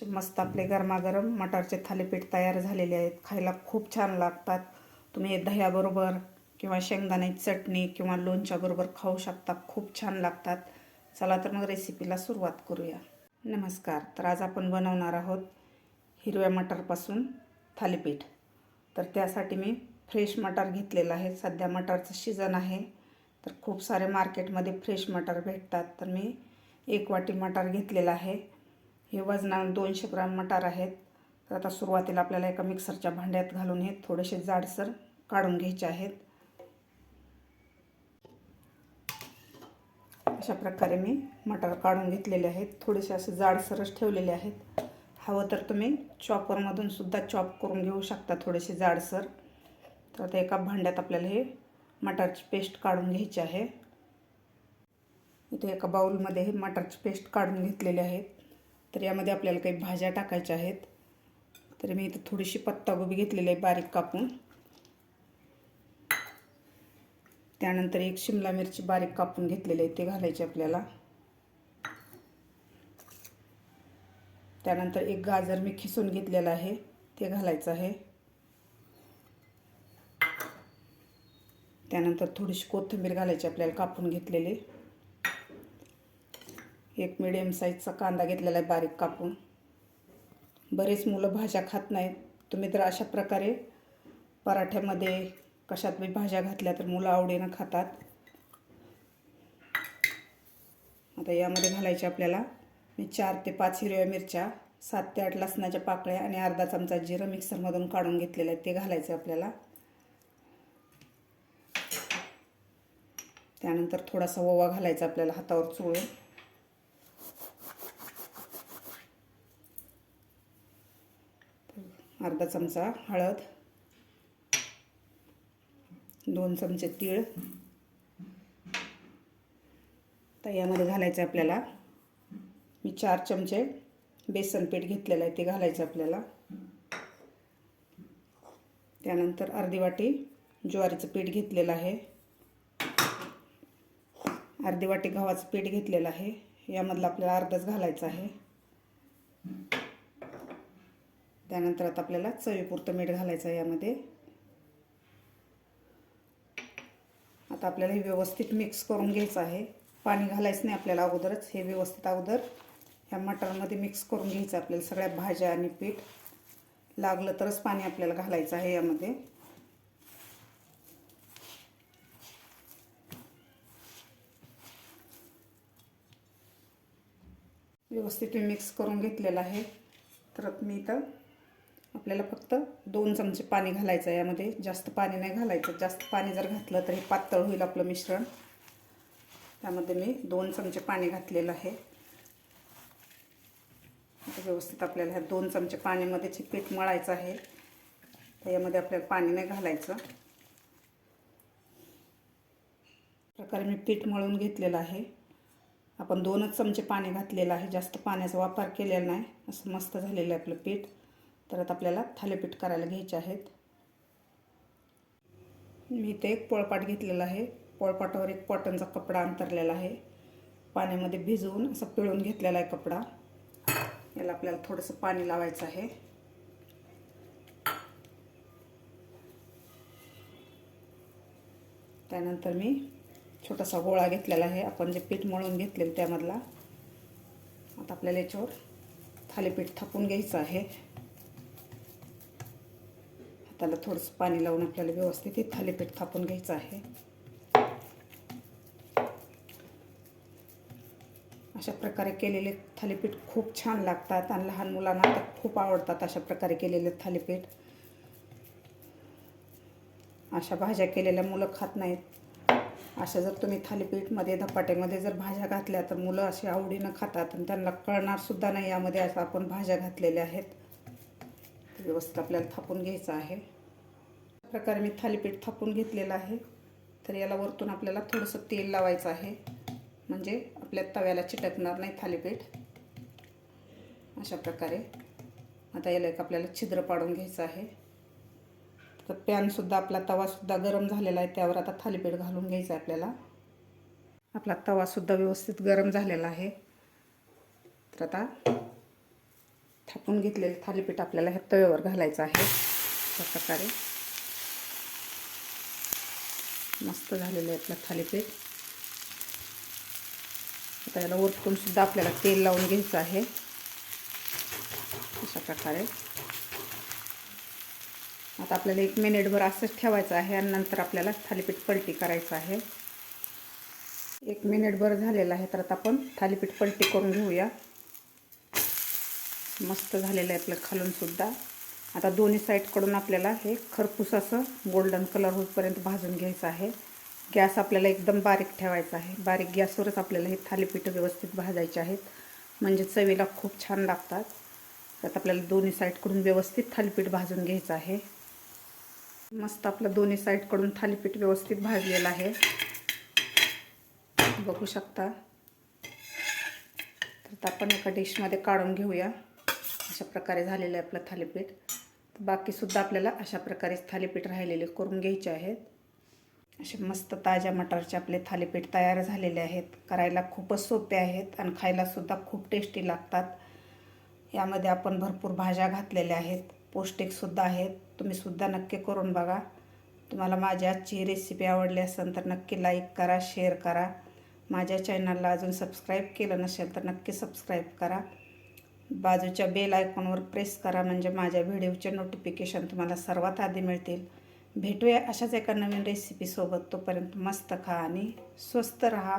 मस्त आपले गरमागरम मटारचे थालीपीठ तयार झालेले आहेत. खायला खूप छान लागतात. तुम्ही दह्याबरोबर किंवा शेंगदाण्याची चटणी किंवा लोणच्याबरोबर खाऊ शकता. खूप छान लागतात. चला तर मग रेसिपीला सुरुवात करूया. नमस्कार. तर आज आपण बनवणार आहोत हिरव्या मटारपासून थालीपीठ. तर त्यासाठी मी फ्रेश मटार घेतलेला आहे. सध्या मटारचं सीझन आहे, तर खूप सारे मार्केटमध्ये फ्रेश मटार भेटतात. तर मी 1 वाटी मटार घेतलेला आहे. हे वजनाने 200 ग्राम मटार आहेत. तर आता सुरुवातीला आपल्याला एका मिक्सरच्या भांड्यात घालून हे थोडेसे जाडसर काढून घ्यायचे आहेत. अशा प्रकारे मी मटार काढून घेतलेले आहेत. थोडेसे असे जाडसरच ठेवलेले आहेत. हवं तर तुम्ही चॉपरमधून सुद्धा चॉप करून घेऊ शकता थोडेसे जाडसर. तर आता एका भांड्यात आपल्याला हे मटारची पेस्ट काढून घ्यायची आहे. इथे एका बाउलमध्ये हे मटारची पेस्ट काढून घेतलेली आहे. तर यामध्ये आपल्याला काही भाज्या टाकायच्या आहेत. तर मी इथे थोडीशी पत्ताकोबी घेतलेली आहे बारीक कापून. त्यानंतर एक शिमला मिरची बारीक कापून घेतलेली आहे, ते घालायचे आपल्याला. त्यानंतर एक गाजर मी खिसून घेतलेला आहे, ते घालायचं आहे. त्यानंतर थोडीशी कोथिंबीर घालायची आपल्याला कापून घेतलेली. एक मीडियम साईजचा कांदा घेतलेला आहे बारीक कापून. बरेच मुलं भाज्या खात नाहीत. तुम्ही तर अशा प्रकारे पराठ्यामध्ये कशात बी भाज्या घातल्या तर मुलं आवडीनं खातात. आता यामध्ये घालायचे आपल्याला मी 4 ते 5 हिरव्या मिरच्या, 7 ते 8 लसणाच्या पाकळ्या आणि अर्धा चमचा जिरं मिक्सरमधून काढून घेतलेलं आहे, ते घालायचं आपल्याला. त्यानंतर थोडासा ओवा घालायचा आपल्याला हातावर चोळून. अर्धा चमचा हळद, 2 चमचे तीळ. तर यामध्ये घालायचं आपल्याला मी 4 चमचे बेसन पीठ घेतलेलं आहे, ते घालायचं आपल्याला. त्यानंतर अर्धी वाटी ज्वारीचं पीठ घेतलेलं आहे. अर्धी वाटी गव्हाचं पीठ घेतलेलं आहे. यामधलं आपल्याला अर्धच घालायचं आहे. त्यानंतर आता आपल्याला चवीपुरतं मीठ घालायचं आहे यामध्ये. आता आपल्याला हे व्यवस्थित मिक्स करून घ्यायचं आहे. पाणी घालायचं नाही आपल्याला अगोदरच. हे व्यवस्थित अगोदर ह्या मटारमध्ये मिक्स करून घ्यायचं आपल्याला. सगळ्या भाज्या आणि पीठ लागलं तरच पाणी आपल्याला घालायचं आहे यामध्ये. व्यवस्थित मिक्स करून घेतलेलं आहे. तर मी इथं आपल्याला फक्त 2 चमचे पाणी घालायचं आहे यामध्ये. जास्त पाणी नाही घालायचं. जास्त पाणी जर घातलं तरी पातळ होईल आपलं मिश्रण. त्यामध्ये मी 2 चमचे पाणी घातलेलं आहे. आता व्यवस्थित आपल्याला ह्या 2 चमचे पाण्यामध्येच पीठ मळायचं आहे. तर यामध्ये आपल्याला पाणी नाही घालायचं. प्रकारे मी पीठ मळून घेतलेलं आहे. आपण 2च चमचे पाणी घातलेलं आहे, जास्त पाण्याचा वापर केलेला नाही. असं मस्त झालेलं आहे आपलं पीठ. तर आता आपल्याला थालीपीठ करायला घ्यायचे आहेत. मी इथे एक पोळपाट घेतलेला आहे. पोळपाटावर एक कॉटनचा कपडा अंथरलेला आहे. पाण्यामध्ये भिजवून असं पिळून घेतलेला आहे कपडा. याला आपल्याला थोडंसं पाणी लावायचं आहे. त्यानंतर मी छोटासा गोळा घेतलेला आहे, आपण जे पीठ मळून घेतलेलं त्यामधला. आता आपल्याला याच्यावर थालीपीठ थापून घ्यायचं आहे. हाताला थोडंसं पाणी लावून आपल्याला व्यवस्थित हे थालीपीठ थापून घ्यायचं आहे. अशा प्रकारे केलेले थालीपीठ खूप छान लागतात आणि लहान मुलांना तर खूप आवडतात अशा प्रकारे केलेले थालीपीठ. अशा भाज्या केलेल्या मुलं खात नाहीत. अशा जर तुम्ही थालीपीठमध्ये धपाट्यामध्ये जर भाज्या घातल्या तर मुलं अशी आवडीनं खातात आणि त्यांना कळणार सुद्धा नाही यामध्ये असं आपण भाज्या घातलेल्या आहेत. व्यवस्थित आपल्याला थापून घ्यायचं आहे. अशा प्रकारे मी थालीपीठ थापून घेतलेलं आहे. तर याला वरतून आपल्याला थोडंसं तेल लावायचं आहे, म्हणजे आपल्या तव्याला चिटकणार नाही थालीपीठ. अशा प्रकारे आता याला एक आपल्याला छिद्र पाडून घ्यायचं आहे. तर पॅनसुद्धा आपला तवासुद्धा गरम झालेला आहे. त्यावर आता थालीपीठ घालून घ्यायचं आहे आपल्याला. आपला तवासुद्धा व्यवस्थित गरम झालेला आहे. तर आता थापून घेतलेले थालीपीठ आपल्याला ह्या तव्यावर घालायचं आहे. अशा प्रकारे मस्त झालेलं आहे आपलं थालीपीठ. आता याला वरतून सुद्धा आपल्याला तेल लावून घ्यायचं आहे. अशा प्रकारे आता आपल्याला 1 मिनिटभर असंच ठेवायचं आहे आणि नंतर आपल्याला थालीपीठ पलटी करायचं आहे. 1 मिनिटभर झालेलं आहे, तर आता आपण थालीपीठ पलटी करून घेऊया. मस्त झालेलं आहे आपलं खालून सुद्धा. आता दोन्ही साईडकडून आपल्याला हे खरपूस असं गोल्डन कलर होईपर्यंत भाजून घ्यायचं आहे. गॅस आपल्याला एकदम बारीक ठेवायचा आहे. बारीक गॅसवरच आपल्याला हे थालीपीठ व्यवस्थित भाजायचे आहेत, म्हणजे चवीला खूप छान लागतात. तर आपल्याला दोन्ही साईडकडून व्यवस्थित थालीपीठ भाजून घ्यायचं आहे. मस्त आपलं दोन्ही साईडकडून थालीपीठ व्यवस्थित भाजलेलं आहे, बघू शकता. तर आपण एका डिशमध्ये काढून घेऊया. अशा प्रकारे झालेलं आहे आपलं थालीपीठ. बाकीसुद्धा आपल्याला अशा प्रकारेच थालीपीठ राहिलेले करून घ्यायचे आहेत. असे मस्त ताज्या मटारचे आपले थालीपीठ तयार झालेले आहेत. करायला खूपच सोपे आहेत आणि खायलासुद्धा खूप टेस्टी लागतात. यामध्ये आपण भरपूर भाज्या घातलेल्या आहेत, पौष्टिकसुद्धा आहेत. तुम्हीसुद्धा नक्की करून बघा. तुम्हाला माझी आजची रेसिपी आवडली असेल तर नक्की लाईक करा, शेअर करा. माझ्या चॅनलला अजून सबस्क्राईब केलं नसेल तर नक्की सबस्क्राईब करा. बाजूच्या बेल आयकॉनवर प्रेस करा, म्हणजे माझ्या व्हिडिओचे नोटिफिकेशन तुम्हाला सर्वात आधी मिळतील. भेटूया अशाच एका नवीन रेसिपीसोबत. तोपर्यंत मस्त खा आणि स्वस्त रहा.